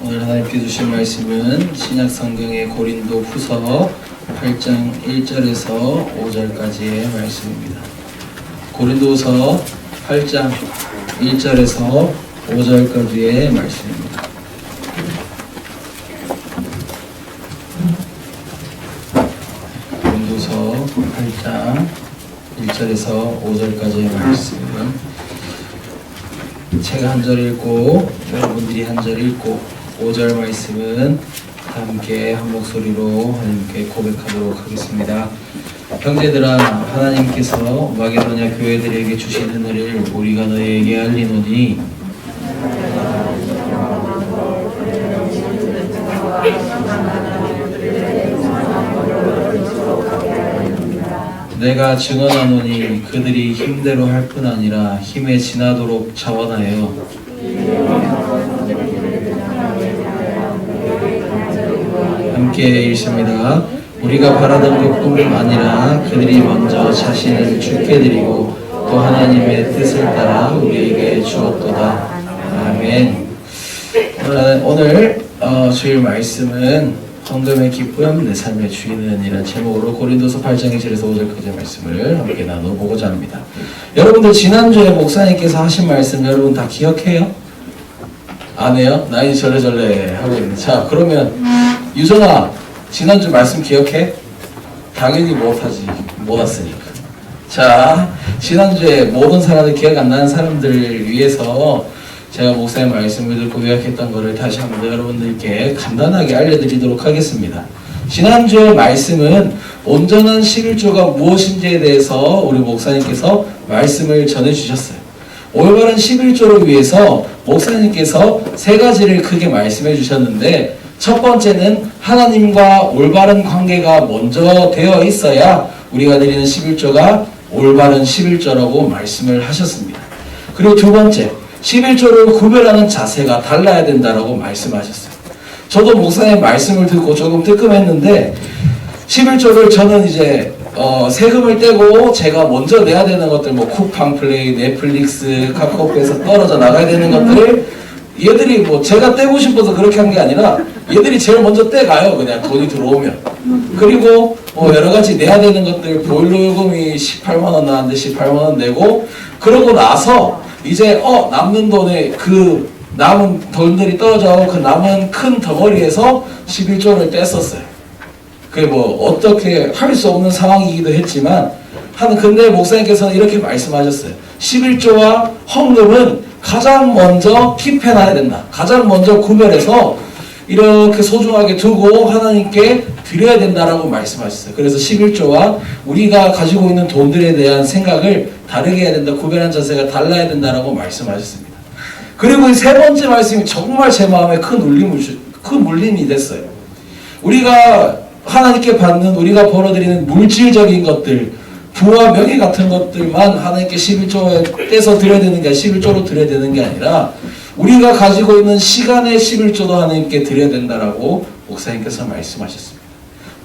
오늘 하나님께 주신 말씀은 신약 성경의 고린도 후서 8장 1절에서 5절까지의 말씀입니다. 고린도후서 8장 1절에서 5절까지의 말씀입니다. 고린도후서 8장 1절에서 5절까지의 말씀은 제가 한 절 읽고 여러분들이 한 절 읽고 5절 말씀은 함께 한 목소리로 하나님께 고백하도록 하겠습니다. 형제들아, 하나님께서 마게도냐 교회들에게 주신 은혜를 우리가 너희에게 알리노니 내가 증언하노니 그들이 힘대로 할 뿐 아니라 힘에 지나도록 자원하여 함께 읽습니다. 우리가 바라던 것뿐 아니라 그들이 먼저 자신을 주께 드리고 또 하나님의 뜻을 따라 우리에게 주었도다. 아멘. 오늘 주일 말씀은 헌금의 기쁨, 내 삶의 주인은 이라는 제목으로 고린도서 8장 1절에서 5절까지 말씀을 함께 나눠보고자 합니다. 여러분들 지난주에 목사님께서 하신 말씀 여러분 다 기억해요? 안 해요? 나이 절레절레 하고 있는데. 자, 그러면 유정아, 지난주 말씀 기억해? 당연히 못하지. 못 왔으니까. 자, 지난주에 모든 사람들 기억 안 나는 사람들을 위해서 제가 목사의 말씀을 듣고 요약했던 것을 다시 한번 여러분들께 간단하게 알려드리도록 하겠습니다. 지난주의 말씀은 온전한 11조가 무엇인지에 대해서 우리 목사님께서 말씀을 전해주셨어요. 올바른 11조를 위해서 목사님께서 세 가지를 크게 말씀해 주셨는데, 첫 번째는 하나님과 올바른 관계가 먼저 되어 있어야 우리가 드리는 11조가 올바른 11조라고 말씀을 하셨습니다. 그리고 두 번째, 11조를 구별하는 자세가 달라야 된다라고 말씀하셨어요. 저도 목사님 말씀을 듣고 조금 뜨끔했는데, 11조를 저는 이제 세금을 떼고 제가 먼저 내야 되는 것들, 뭐 쿠팡 플레이, 넷플릭스, 카카오페이에서 떨어져 나가야 되는 것들을 얘들이 뭐 제가 떼고 싶어서 그렇게 한 게 아니라 얘들이 제일 먼저 떼가요. 그냥 돈이 들어오면. 그리고 뭐 여러 가지 내야 되는 것들, 보일러 요금이 18만 원 나왔는데 18만 원 내고, 그러고 나서 이제 남는 돈에 그 남은 돈들이 떨어져서 그 남은 큰 덩어리에서 11조를 뗐었어요. 그게 뭐 어떻게 할 수 없는 상황이기도 했지만, 근데 목사님께서는 이렇게 말씀하셨어요. 11조와 헌금은 가장 먼저 킵해놔야 된다. 가장 먼저 구별해서 이렇게 소중하게 두고 하나님께 드려야 된다라고 말씀하셨어요. 그래서 11조와 우리가 가지고 있는 돈들에 대한 생각을 다르게 해야 된다. 구별한 자세가 달라야 된다라고 말씀하셨습니다. 그리고 이 세 번째 말씀이 정말 제 마음에 큰 울림이 됐어요. 우리가 하나님께 받는, 우리가 벌어들이는 물질적인 것들, 부와 명예 같은 것들만 하나님께 11조에 떼서 드려야 되는 게, 11조로 드려야 되는 게 아니라 우리가 가지고 있는 시간의 11조도 하나님께 드려야 된다라고 목사님께서 말씀하셨습니다.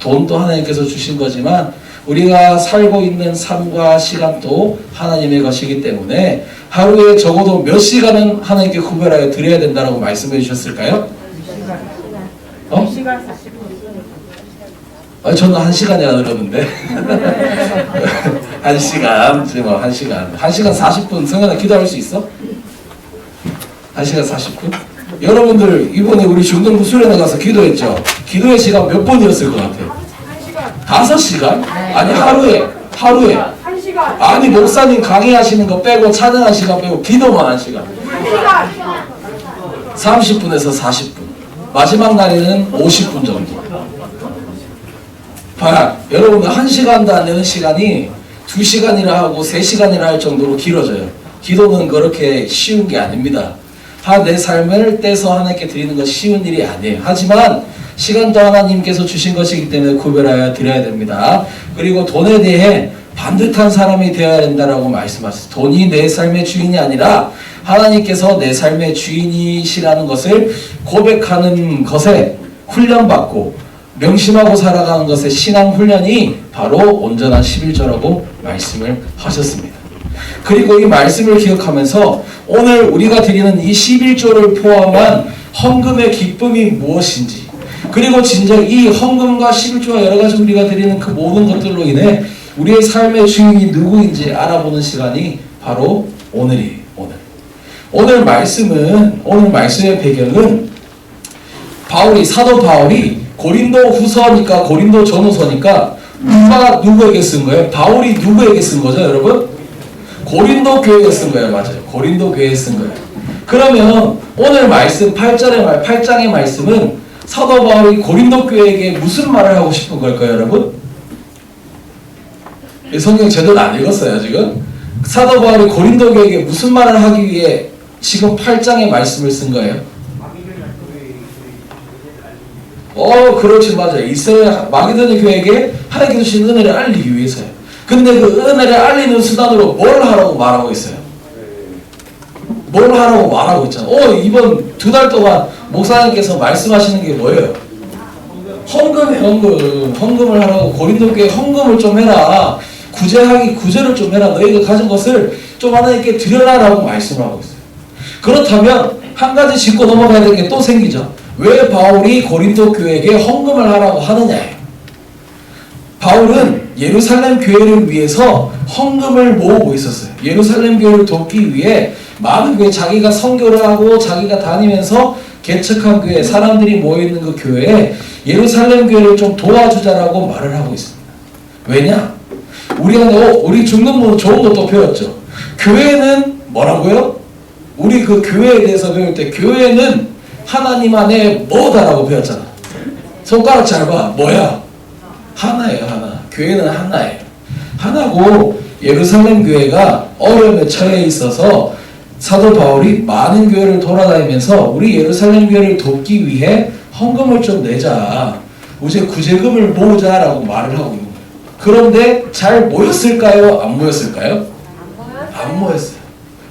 돈도 하나님께서 주신 거지만 우리가 살고 있는 삶과 시간도 하나님의 것이기 때문에 하루에 적어도 몇 시간은 하나님께 구별하여 드려야 된다라고 말씀해 주셨을까요? 2시간 40분. 저는 1시간이라 그러는데 1시간, 지금 1시간 40분 성현아 기도할 수 있어? 1시간 40분? 여러분들 이번에 우리 중동부 수련회 가서 기도했죠? 기도의 시간 몇 번이었을 것 같아요? 5시간? 아니 하루에 1시간. 아니 목사님 강의하시는 거 빼고 찬양한 시간 빼고 기도만 1시간 30분에서 40분, 마지막 날에는 50분 정도. 봐야 여러분 1시간도 안 되는 시간이 2시간이라 하고 3시간이라 할 정도로 길어져요. 기도는 그렇게 쉬운 게 아닙니다. 내 삶을 떼서 하나님께 드리는 것이 쉬운 일이 아니에요. 하지만 시간도 하나님께서 주신 것이기 때문에 구별하여 드려야 됩니다. 그리고 돈에 대해 반듯한 사람이 되어야 된다라고 말씀하셨어요. 돈이 내 삶의 주인이 아니라 하나님께서 내 삶의 주인이시라는 것을 고백하는 것에 훈련받고 명심하고 살아가는 것의 신앙 훈련이 바로 온전한 11조라고 말씀을 하셨습니다. 그리고 이 말씀을 기억하면서 오늘 우리가 드리는 이 11조를 포함한 헌금의 기쁨이 무엇인지, 그리고 진정 이 헌금과 11조와 여러가지 우리가 드리는 그 모든 것들로 인해 우리의 삶의 주인이 누구인지 알아보는 시간이 바로 오늘이에요. 오늘 말씀의 배경은 사도 바울이 고린도 후서니까 고린도 전후서니까 누가 누구에게 쓴 거예요? 바울이 누구에게 쓴 거죠, 여러분? 고린도 교회에 쓴 거예요. 맞아요. 고린도 교회에 쓴 거예요. 그러면 오늘 말씀 8장의 말씀은 사도 바울이 고린도 교회에게 무슨 말을 하고 싶은 걸까요, 여러분? 성경 제대로 안 읽었어요, 지금? 사도 바울이 고린도 교회에게 무슨 말을 하기 위해 지금 8장의 말씀을 쓴 거예요? 그렇지, 맞아요. 이스라엘 마게도냐 교회에게 하나님께서 주신 은혜를 알리기 위해서요. 근데 그 은혜를 알리는 수단으로 뭘 하라고 말하고 있어요? 뭘 하라고 말하고 있잖아요. 이번 2달 동안 목사님께서 말씀하시는 게 뭐예요? 헌금을 하라고. 고린도 교회 헌금을 좀 해라. 구제를 좀 해라. 너희가 가진 것을 좀 하나님께 드려라라고 말씀을 하고 있어요. 그렇다면 한 가지 짚고 넘어가야 될 게 또 생기죠. 왜 바울이 고린도 교회에게 헌금을 하라고 하느냐예요. 바울은 예루살렘 교회를 위해서 헌금을 모으고 있었어요. 예루살렘 교회를 돕기 위해 많은 교회, 자기가 선교를 하고 자기가 다니면서 개척한 교회, 사람들이 모여있는 그 교회에 예루살렘 교회를 좀 도와주자라고 말을 하고 있습니다. 왜냐? 우리 중등부 좋은 것도 배웠죠. 교회는 뭐라고요? 우리 그 교회에 대해서 배울 때 교회는 하나님 안에 뭐다라고 배웠잖아. 손가락 잘 봐. 뭐야? 하나예요, 하나. 교회는 하나예요. 하나고 예루살렘 교회가 어려움에 처해 있어서 사도 바울이 많은 교회를 돌아다니면서 우리 예루살렘 교회를 돕기 위해 헌금을 좀 내자. 이제 구제금을 모으자라고 말을 하고 있는 거예요. 그런데 잘 모였을까요? 안 모였을까요? 안 모였어요.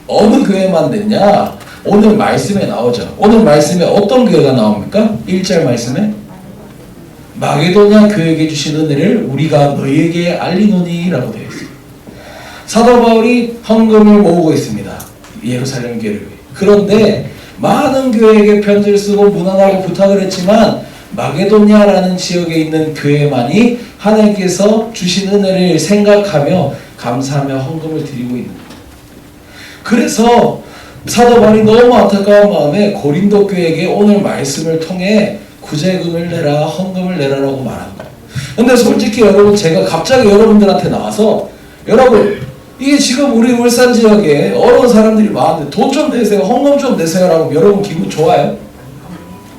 어느 교회만 냈냐? 오늘 말씀에 나오죠. 오늘 말씀에 어떤 교회가 나옵니까? 1절 말씀에 마게도냐 교회에게 주신 은혜를 우리가 너희에게 알리노니 라고 되어 있습니다. 사도 바울이 헌금을 모으고 있습니다. 예루살렘 교회를 위해. 그런데 많은 교회에게 편지를 쓰고 문안하고 부탁을 했지만 마게도냐라는 지역에 있는 교회만이 하나님께서 주신 은혜를 생각하며 감사하며 헌금을 드리고 있는 거예요. 그래서 사도 바울이 너무 안타까운 마음에 고린도 교회에게 오늘 말씀을 통해 구제금을 내라, 헌금을 내라라고 말한 거예요. 근데 솔직히 여러분, 제가 갑자기 여러분들한테 나와서 여러분, 이게 지금 우리 울산 지역에 어려운 사람들이 많은데 돈 좀 내세요, 헌금 좀 내세요라고 여러분 기분 좋아요?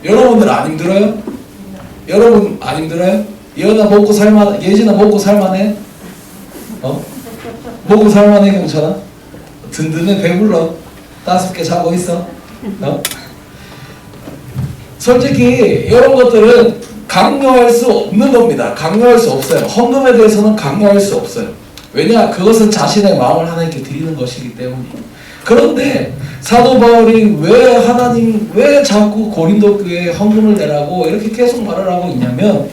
여러분들 안 힘들어요? 여러분 안 힘들어요? 예진아 먹고 살만해? 먹고 살만해, 경찰아? 든든해, 배불러. 5개 자고 있어. 솔직히 이런 것들은 강요할 수 없는 겁니다. 강요할 수 없어요. 헌금에 대해서는 강요할 수 없어요. 왜냐? 그것은 자신의 마음을 하나님께 드리는 것이기 때문이에요. 그런데 사도 바울이 왜 자꾸 고린도 교회에 헌금을 내라고 이렇게 계속 말을 하고 있냐면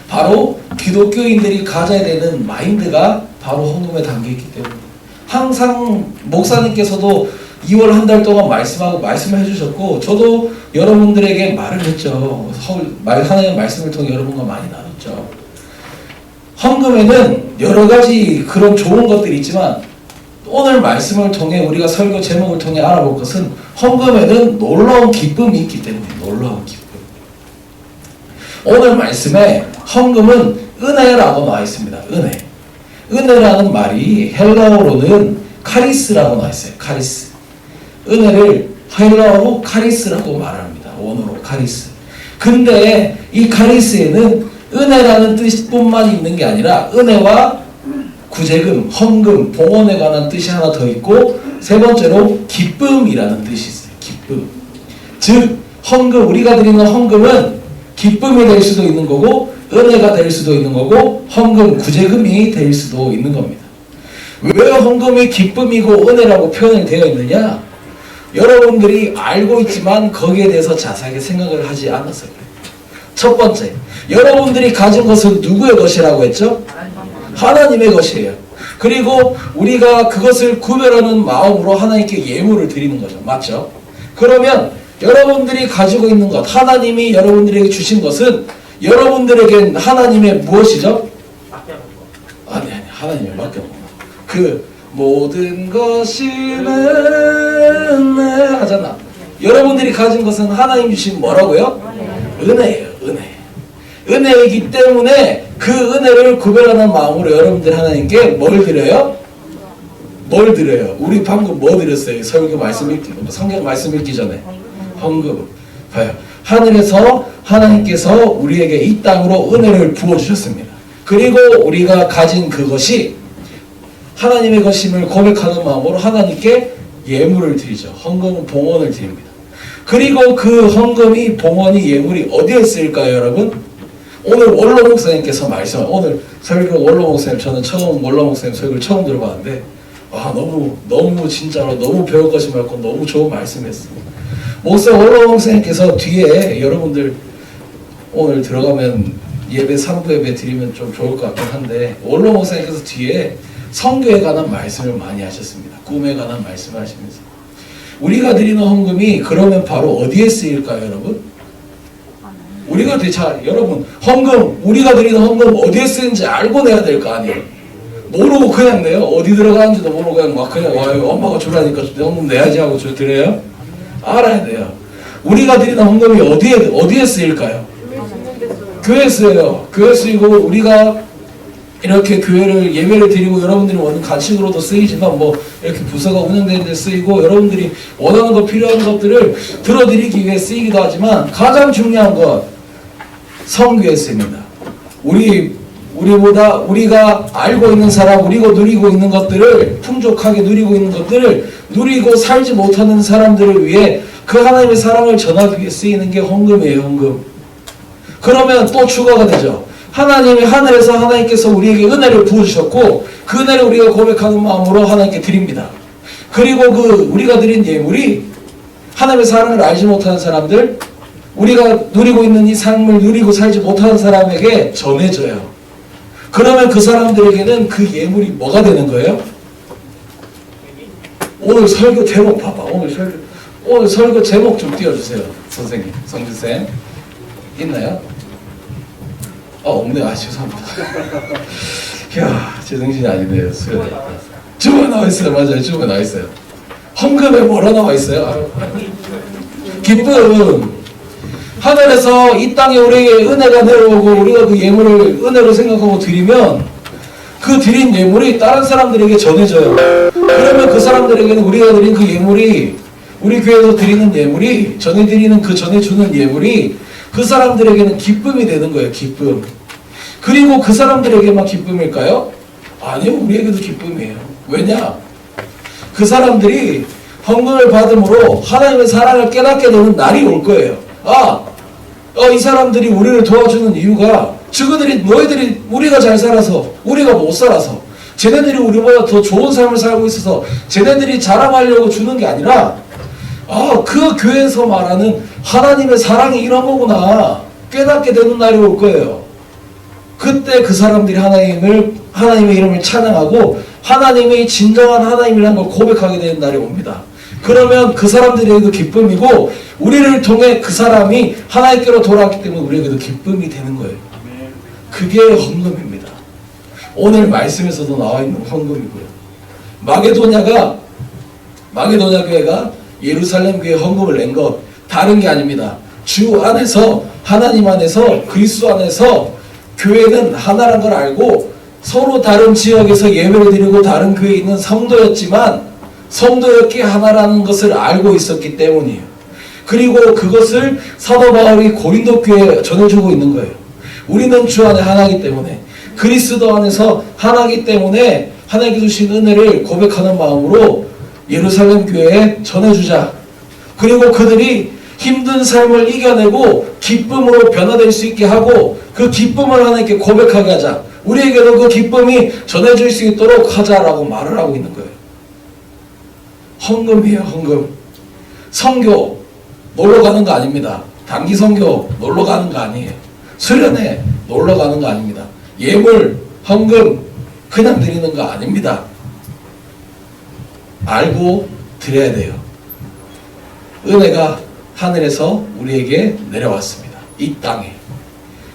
바로 기독교인들이 가져야 되는 마인드가 바로 헌금에 담겨있기 때문이에요. 항상 목사님께서도 2월 한 달 동안 말씀을 해주셨고 저도 여러분들에게 말을 했죠. 하나님의 말씀을 통해 여러분과 많이 나눴죠. 헌금에는 여러 가지 그런 좋은 것들이 있지만 오늘 말씀을 통해 우리가 설교 제목을 통해 알아볼 것은 헌금에는 놀라운 기쁨이 있기 때문에 놀라운 기쁨. 오늘 말씀에 헌금은 은혜라고 나와 있습니다. 은혜라는 말이 헬라어로는 카리스라고 나와 있어요. 카리스. 은혜를 헬라어로 카리스라고 말합니다. 원어로 카리스. 근데 이 카리스에는 은혜라는 뜻뿐만 있는 게 아니라 은혜와 구제금, 헌금, 봉헌에 관한 뜻이 하나 더 있고 세 번째로 기쁨이라는 뜻이 있어요. 기쁨. 즉 헌금, 우리가 드리는 헌금은 기쁨이 될 수도 있는 거고 은혜가 될 수도 있는 거고 헌금, 구제금이 될 수도 있는 겁니다. 왜 헌금이 기쁨이고 은혜라고 표현이 되어 있느냐? 여러분들이 알고 있지만 거기에 대해서 자세하게 생각을 하지 않았어요. 첫 번째, 여러분들이 가진 것은 누구의 것이라고 했죠? 하나님의 것이에요. 그리고 우리가 그것을 구별하는 마음으로 하나님께 예물을 드리는 거죠. 맞죠? 그러면 여러분들이 가지고 있는 것, 하나님이 여러분들에게 주신 것은 여러분들에겐 하나님의 무엇이죠? 아니 하나님의 맡겨놓은 것. 그 모든 것이 은혜 하잖아. 여러분들이 가진 것은 하나님 주신 뭐라고요? 은혜예요. 은혜이기 때문에 그 은혜를 구별하는 마음으로 여러분들 하나님께 뭘 드려요? 뭘 드려요? 우리 방금 뭐 드렸어요? 설교 말씀 읽기, 성경 말씀 읽기 전에 헌금. 봐요. 하늘에서 하나님께서 우리에게 이 땅으로 은혜를 부어주셨습니다. 그리고 우리가 가진 그것이 하나님의 것임을 고백하는 마음으로 하나님께 예물을 드리죠. 헌금은 봉헌을 드립니다. 그리고 그 헌금이, 봉헌이, 예물이 어디에 쓰일까요, 여러분? 오늘 원로 목사님께서 오늘 설교 원로 목사님, 저는 처음 원로 목사님 설교를 처음 들어봤는데 너무 진짜로 너무 배울 것이 많고 너무 좋은 말씀이었습니다. 원로 목사님께서 뒤에 여러분들 오늘 들어가면 예배 3부 예배 드리면 좀 좋을 것 같긴 한데 원로 목사님께서 뒤에 성교에 관한 말씀을 많이 하셨습니다. 꿈에 관한 말씀을 하시면서 우리가 드리는 헌금이 그러면 바로 어디에 쓰일까요, 여러분? 우리가 여러분 헌금, 우리가 드리는 헌금 어디에 쓰는지 알고 내야 될 거 아니에요? 모르고 그냥 내요? 어디 들어가는지도 모르고 그냥 와요. 엄마가 주라니까 헌금 내야지 하고 드려요? 알아야 돼요. 우리가 드리는 헌금이 어디에 쓰일까요? 교회에 쓰여요. 교회에 쓰이고 우리가 이렇게 교회를 예배를 드리고 여러분들이 원하는 간식으로도 쓰이지만 이렇게 부서가 운영되는 데 쓰이고 여러분들이 원하는 것 필요한 것들을 들어드리기 위해 쓰이기도 하지만 가장 중요한 것 성교에 쓰입니다. 우리보다 우리가 알고 있는 사람, 우리가 누리고 있는 것들을 풍족하게 누리고 있는 것들을 누리고 살지 못하는 사람들을 위해 그 하나님의 사랑을 전하기 위해 쓰이는 게 헌금이에요. 헌금. 그러면 또 추가가 되죠. 하나님이 하늘에서 하나님께서 우리에게 은혜를 부어주셨고 그 은혜를 우리가 고백하는 마음으로 하나님께 드립니다. 그리고 우리가 드린 예물이 하나님의 사랑을 알지 못하는 사람들, 우리가 누리고 있는 이 삶을 누리고 살지 못하는 사람에게 전해져요. 그러면 그 사람들에게는 그 예물이 뭐가 되는 거예요? 오늘 설교 제목 봐봐. 오늘 설교 제목 좀 띄워주세요. 선생님, 성준쌤 있나요? 없네요. 죄송합니다. 이야, 제 정신이 아니네요. 수요일에. 주문에 나와 있어요. 맞아요. 주문에 나와 있어요. 헌금에 뭐라 나와 있어요? 기쁨. 하늘에서 이 땅에 우리에게 은혜가 내려오고 우리가 그 예물을 은혜로 생각하고 드리면 그 드린 예물이 다른 사람들에게 전해져요. 그러면 그 사람들에게는 우리가 드린 그 예물이, 우리 교회에서 드리는 예물이, 전해주는 예물이 그 사람들에게는 기쁨이 되는 거예요. 기쁨. 그리고 그 사람들에게만 기쁨일까요? 아니요. 우리에게도 기쁨이에요. 왜냐? 그 사람들이 헌금을 받음으로 하나님의 사랑을 깨닫게 되는 날이 올 거예요. 이 사람들이 우리를 도와주는 이유가 너희들이 우리가 잘 살아서, 우리가 못 살아서, 쟤네들이 우리보다 더 좋은 삶을 살고 있어서 쟤네들이 자랑하려고 주는 게 아니라 그 교회에서 말하는 하나님의 사랑이 이런 거구나 깨닫게 되는 날이 올 거예요. 그때 그 사람들이 하나님의 이름을 찬양하고 하나님이 진정한 하나님이라는 걸 고백하게 되는 날이 옵니다. 그러면 그 사람들에게도 기쁨이고 우리를 통해 그 사람이 하나님께로 돌아왔기 때문에 우리에게도 기쁨이 되는 거예요. 그게 헌금입니다. 오늘 말씀에서도 나와 있는 헌금이고요. 마게도냐 교회가 예루살렘 교회에 헌금을 낸 것 다른 게 아닙니다. 주 안에서, 하나님 안에서, 그리스도 안에서 교회는 하나란 걸 알고 서로 다른 지역에서 예배를 드리고 다른 교회에 있는 성도였지만 성도였기에 하나라는 것을 알고 있었기 때문이에요. 그리고 그것을 사도 바울이 고린도 교회에 전해주고 있는 거예요. 우리는 주 안에 하나이기 때문에, 그리스도 안에서 하나이기 때문에 하나님께 주신 은혜를 고백하는 마음으로 예루살렘 교회에 전해주자. 그리고 그들이 힘든 삶을 이겨내고 기쁨으로 변화될 수 있게 하고 그 기쁨을 하나님께 고백하게 하자. 우리에게도 그 기쁨이 전해질 수 있도록 하자라고 말을 하고 있는 거예요. 헌금이에요. 헌금. 선교 놀러 가는 거 아닙니다. 단기 선교 놀러 가는 거 아니에요. 수련회 놀러 가는 거 아닙니다. 예물, 헌금 그냥 드리는 거 아닙니다. 알고 드려야 돼요. 은혜가 하늘에서 우리에게 내려왔습니다. 이 땅에.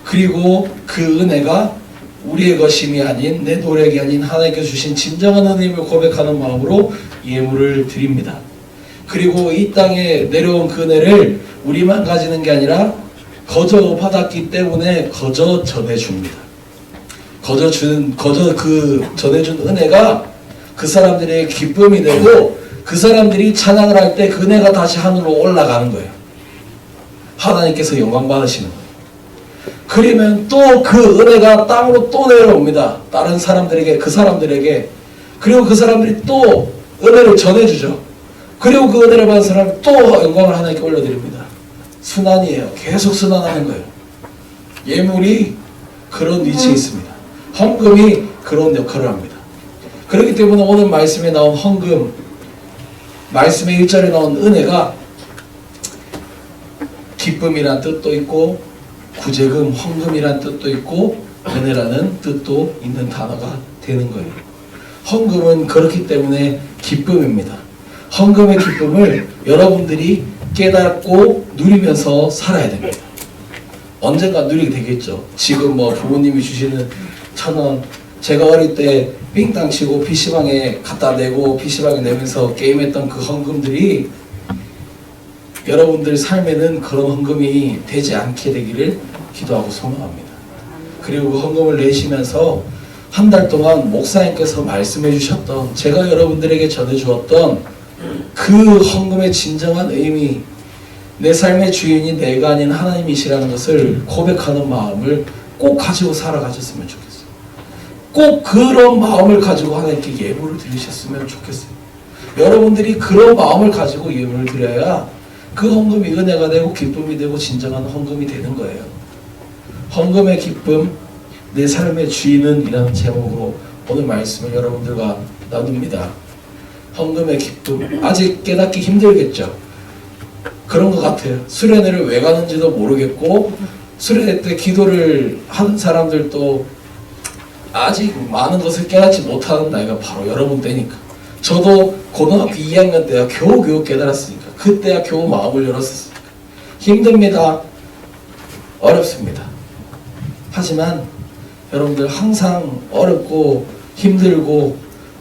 그리고 그 은혜가 우리의 것임이 아닌, 내 노력이 아닌 하나님께 주신 진정한 은혜임을 고백하는 마음으로 예물을 드립니다. 그리고 이 땅에 내려온 그 은혜를 우리만 가지는 게 아니라 거저 받았기 때문에 거저 전해줍니다. 거저 전해준 은혜가 그 사람들의 기쁨이 되고, 그 사람들이 찬양을 할 때 그 은혜가 다시 하늘로 올라가는 거예요. 하나님께서 영광 받으시는 거예요. 그러면 또 그 은혜가 땅으로 또 내려옵니다. 다른 사람들에게, 그 사람들에게. 그리고 그 사람들이 또 은혜를 전해주죠. 그리고 그 은혜를 받은 사람이 또 영광을 하나님께 올려드립니다. 순환이에요. 계속 순환하는 거예요. 예물이 그런 위치에 있습니다. 헌금이 그런 역할을 합니다. 그렇기 때문에 오늘 말씀에 나온 헌금, 말씀의 1절에 나온 은혜가 기쁨이란 뜻도 있고, 구제금, 헌금이란 뜻도 있고, 은혜라는 뜻도 있는 단어가 되는 거예요. 헌금은 그렇기 때문에 기쁨입니다. 헌금의 기쁨을 여러분들이 깨닫고 누리면서 살아야 됩니다. 언젠가 누리게 되겠죠. 지금 뭐 부모님이 주시는 1,000원, 제가 어릴 때 삥땅 치고 PC방에 갖다 내고 PC방에 내면서 게임했던 그 헌금들이 여러분들 삶에는 그런 헌금이 되지 않게 되기를 기도하고 소망합니다. 그리고 그 헌금을 내시면서 한 달 동안 목사님께서 말씀해 주셨던, 제가 여러분들에게 전해 주었던 그 헌금의 진정한 의미, 내 삶의 주인이 내가 아닌 하나님이시라는 것을 고백하는 마음을 꼭 가지고 살아가셨으면 좋겠어요. 꼭 그런 마음을 가지고 하나님께 예물을 드리셨으면 좋겠어요. 여러분들이 그런 마음을 가지고 예물을 드려야 그 헌금이 은혜가 되고 기쁨이 되고 진정한 헌금이 되는 거예요. 헌금의 기쁨, 내 삶의 주인은 이라는 제목으로 오늘 말씀을 여러분들과 나눕니다. 헌금의 기쁨, 아직 깨닫기 힘들겠죠. 그런 것 같아요. 수련회를 왜 가는지도 모르겠고, 수련회 때 기도를 하는 사람들도 아직 많은 것을 깨닫지 못하는 나이가 바로 여러분 때니까. 저도 고등학교 2학년 때야 겨우 깨달았으니까. 그때야 겨우 마음을 열었으니까. 힘듭니다. 어렵습니다. 하지만 여러분들 항상 어렵고 힘들고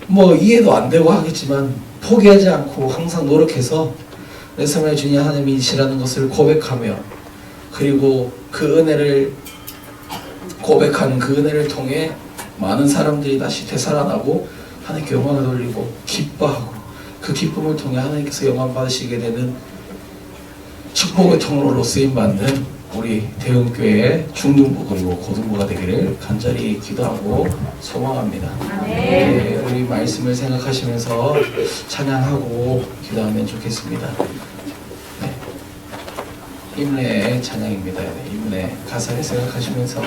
뭐 이해도 안 되고 하겠지만 포기하지 않고 항상 노력해서 내 삶의 주님 하나님이시라는 것을 고백하며, 그리고 그 은혜를 고백한 그 은혜를 통해 많은 사람들이 다시 되살아나고 하나님께 영광을 돌리고 기뻐하고, 그 기쁨을 통해 하나님께서 영광 받으시게 되는 축복의 통로로 쓰임받는 우리 대흥교회 중등부 그리고 고등부가 되기를 간절히 기도하고 소망합니다. 네, 우리 말씀을 생각하시면서 찬양하고 기도하면 좋겠습니다. 네. 임례의 찬양입니다. 네, 임례 가사를 생각하시면서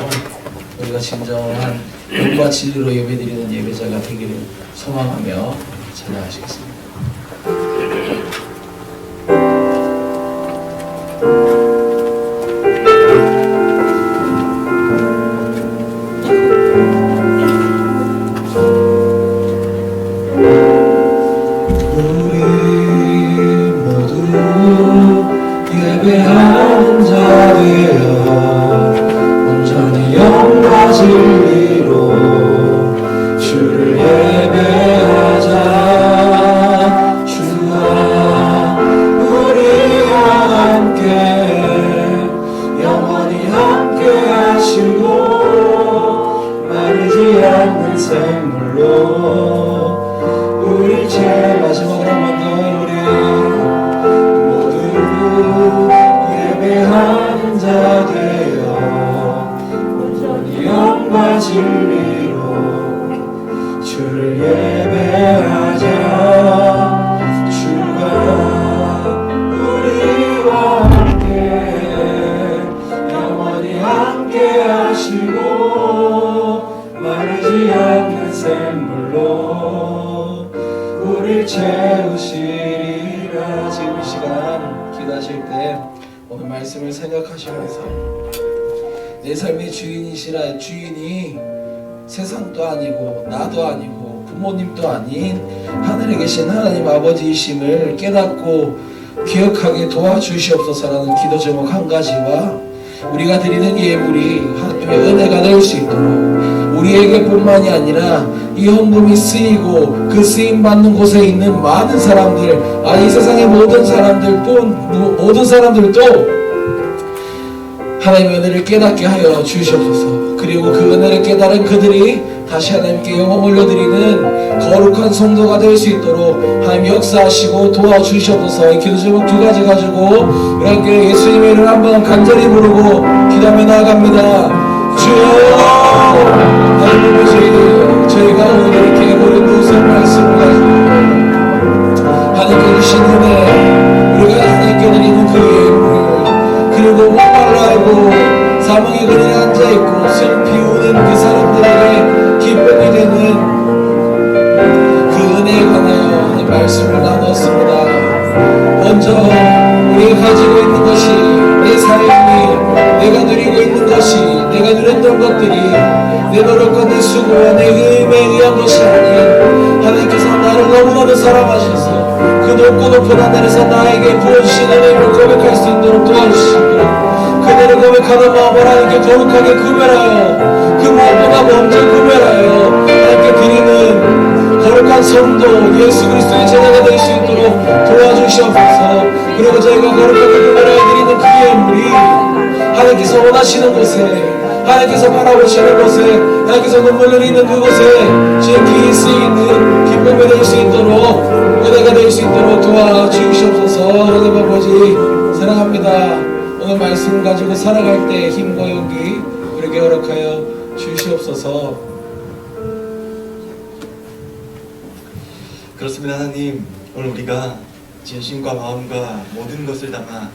우리가 진정한 영과 진리로 예배드리는 예배자가 되기를 소망하며 찬양하시겠습니다. 예배하는 자 되어 온전히 영과 진리로 주를 예배하자. 주와 우리와 함께 영원히 함께 하시고 마르지 않는 샘물로 우리 죄 마지막으로 한번 더 예배하는 자 되어 온전히 영과 진리로 주를 예배하자. 주가 우리와 함께 영원히 함께 하시고 마르지 않는 샘물로 우릴 채우시리라. 지금 이 시간 기도하실 때 오늘 말씀을 생각하시면서 내 삶의 주인이시라, 주인이 세상도 아니고 나도 아니고 부모님도 아닌 하늘에 계신 하나님 아버지이심을 깨닫고 기억하게 도와주시옵소서라는 기도 제목 한 가지와 우리가 드리는 예물이 하나님의 은혜가 될 수 있도록 우리에게 뿐만이 아니라 이 헌금이 쓰이고 그 쓰임 받는 곳에 있는 많은 사람들, 이 세상의 모든 사람들도 하나님의 은혜를 깨닫게 하여 주시옵소서. 그리고 그 은혜를 깨달은 그들이 다시 하나님께 영광 올려드리는 거룩한 성도가 될 수 있도록 하나님 역사하시고 도와주시옵소서. 이 기도 제목 두 가지 가지고 우리 함께 예수님의 이름을 한번 간절히 부르고 기도하며 나아갑니다. 주여, 하나님 아버지, 저희가 오늘 이렇게 우리 무슨 말씀을 가지고 하나님께 주신 은혜, 우리가 하나님께 드리는 그 예물, 그리고 목말라 알고 사망의 그늘에 앉아있고 슬피 우는 그 사람들에게 기쁨이 되는 그 은혜에 관하여 하나님 말씀을 나눴습니다. 먼저 우리가 가지고 있는 것이, 내 삶이, 내가 누리고 있는 것이, 내가 누렸던 것들이 내 노력과 내 수고와 내 힘에 의한 것이 아닌 하나님께서 나를 너무나도 사랑하셔서 그 높고 높은 하늘에서 나에게 부어주신 은혜를 고백할 수 있도록 도와주시고 그대를 고백하는 마음을 하나님께 거룩하게 구별하여 그 무엇보다 먼저 구별하여 하나님께 드리는 거룩한 성도 예수 그리스도의 제자가 될 수 있도록 도와주시옵소서. 그리고 저희가 거룩하게 구별하여 드리는 그 예물이 하나님께서 원하시는 곳에, 하나님께서 바라보시는 곳에, 하나님께서 눈물 흘리는 그곳에 지극히 쓰이는 기쁨이 될 수 있도록, 은혜가 될 수 있도록 도와주시옵소서. 하나님 아버지 사랑합니다. 오늘 말씀 가지고 살아갈 때 힘과 용기 우리에게 허락하여 주시옵소서. 그렇습니다. 하나님, 오늘 우리가 진심과 마음과 모든 것을 담아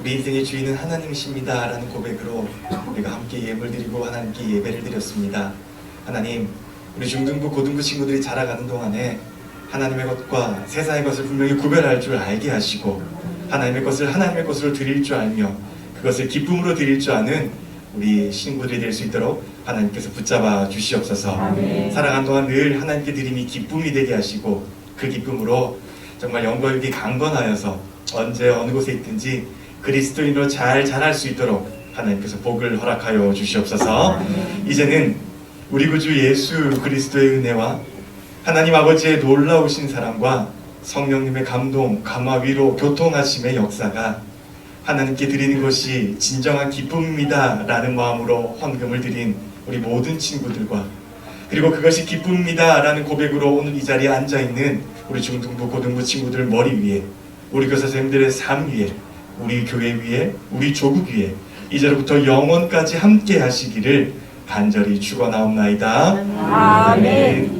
우리 인생의 주인은 하나님이십니다 라는 고백으로 우리가 함께 예물 드리고 하나님께 예배를 드렸습니다. 하나님, 우리 중등부 고등부 친구들이 자라가는 동안에 하나님의 것과 세상의 것을 분명히 구별할 줄 알게 하시고 하나님의 것을 하나님의 것으로 드릴 줄 알며 그것을 기쁨으로 드릴 줄 아는 우리 친구들이 될 수 있도록 하나님께서 붙잡아 주시옵소서. 살아가는 동안 늘 하나님께 드림이 기쁨이 되게 하시고 그 기쁨으로 정말 영광이 강건하여서 언제 어느 곳에 있든지 그리스도인으로 잘 자랄 수 있도록 하나님께서 복을 허락하여 주시옵소서. 이제는 우리 구주 예수 그리스도의 은혜와 하나님 아버지의 놀라우신 사랑과 성령님의 감동, 감화, 위로, 교통하심의 역사가 하나님께 드리는 것이 진정한 기쁨입니다 라는 마음으로 헌금을 드린 우리 모든 친구들과 그리고 그것이 기쁨입니다 라는 고백으로 오늘 이 자리에 앉아있는 우리 중등부 고등부 친구들 머리 위에, 우리 교사 선생님들의 삶 위에, 우리 교회 위에, 우리 조국 위에 이제로부터 영원까지 함께 하시기를 간절히 축원하옵나이다. 아멘.